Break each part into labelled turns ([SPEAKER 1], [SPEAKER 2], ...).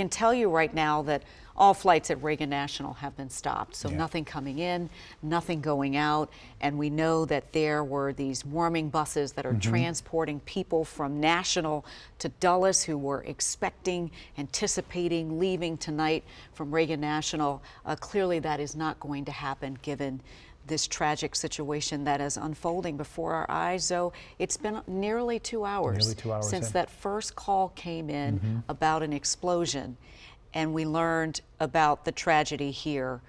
[SPEAKER 1] I can tell you right now that all flights at Reagan National have been stopped. So nothing coming in, nothing going out. And we know that there were these warming buses that are transporting people from National to Dulles who were expecting, anticipating, leaving tonight from Reagan National. Clearly that is not going to happen given this tragic situation that is unfolding before our eyes. So it's been nearly 2 hours, since that first call came in about an explosion, and we learned about the tragedy here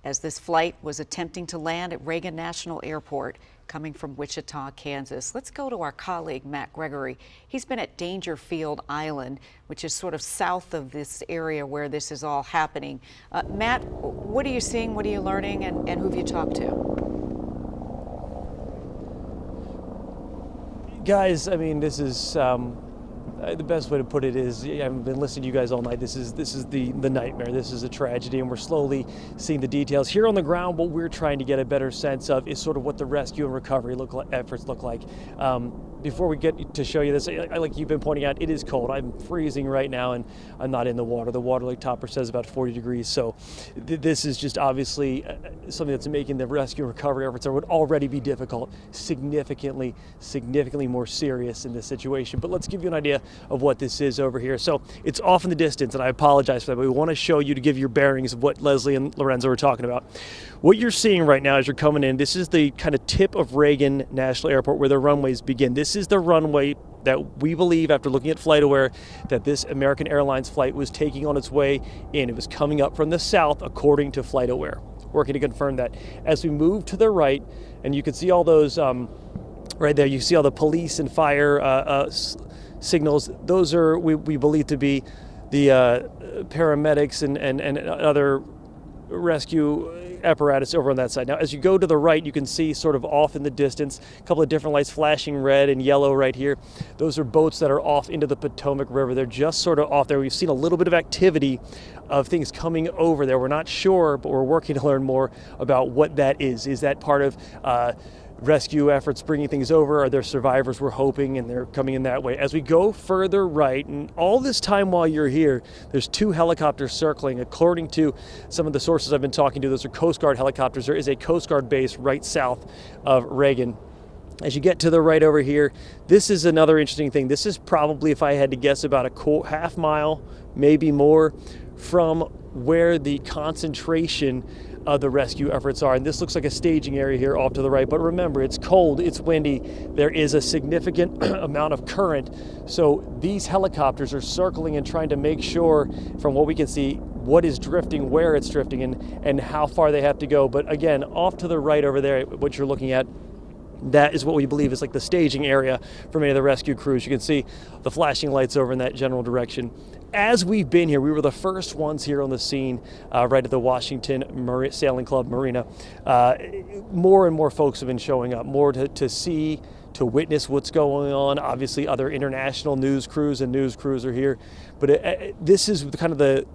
[SPEAKER 1] as this flight was attempting to land at Reagan National Airport coming from Wichita, Kansas. Let's go to our colleague, Matt Gregory. He's been at Dangerfield Island, which is sort of south of this area where this is all happening. Matt, what are you seeing, what are you learning, and who have you talked to?
[SPEAKER 2] Guys, I mean, this is the best way to put it is, I've been listening to you guys all night. This is the nightmare. This is a tragedy, and we're slowly seeing the details here on the ground. What we're trying to get a better sense of is sort of what the rescue and recovery efforts look like. Before we get to show you this, like you've been pointing out, it is cold. I'm freezing right now, and I'm not in the water. The water lake topper says about 40 degrees. So this is just obviously something that's making the rescue and recovery efforts that would already be difficult significantly more serious in this situation. But let's give you an idea of what this is over here. So it's off in the distance, and I apologize for that, but we want to show you to give your bearings of what Leslie and Lorenzo were talking about. What you're seeing right now as you're coming in, this is the kind of tip of Reagan National Airport where the runways begin. This is the runway that we believe, after looking at FlightAware, that this American Airlines flight was taking on its way in. It was coming up from the south, according to FlightAware. Working to confirm that. As we move to the right, and you can see all those right there, you see all the police and fire signals. Those are, we believe to be the paramedics and other rescue apparatus over on that side. Now, as you go to the right, you can see sort of off in the distance, a couple of different lights flashing red and yellow right here. Those are boats that are off into the Potomac River. They're just sort of off there. We've seen a little bit of activity of things coming over there. We're not sure, but we're working to learn more about what that is. Is that part of rescue efforts bringing things over? Are there survivors, we're hoping, and they're coming in that way? As we go further right, and all this time while you're here, there's 2 helicopters circling. According to some of the sources I've been talking to, those are Coast Guard helicopters. There is a Coast Guard base right south of Reagan. As you get to the right over here, this is another interesting thing. This is probably, if I had to guess, about a half mile, maybe more, from where the concentration of the rescue efforts are. And this looks like a staging area here off to the right. But remember, it's cold, it's windy, there is a significant amount of current. So these helicopters are circling and trying to make sure, from what we can see, what is drifting, where it's drifting, and how far they have to go. But again, off to the right over there, what you're looking at, that is what we believe is like the staging area for many of the rescue crews. You can see the flashing lights over in that general direction. As we've been here, we were the first ones here on the scene, right at the Washington Sailing Club Marina. More and more folks have been showing up, more to see, to witness what's going on. Obviously, other international news crews and news crews are here. But this is kind of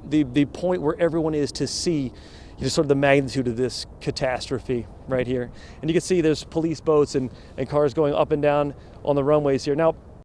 [SPEAKER 2] the point where everyone is to see sort of the magnitude of this catastrophe right here. And you can see there's police boats and cars going up and down on the runways here. Now,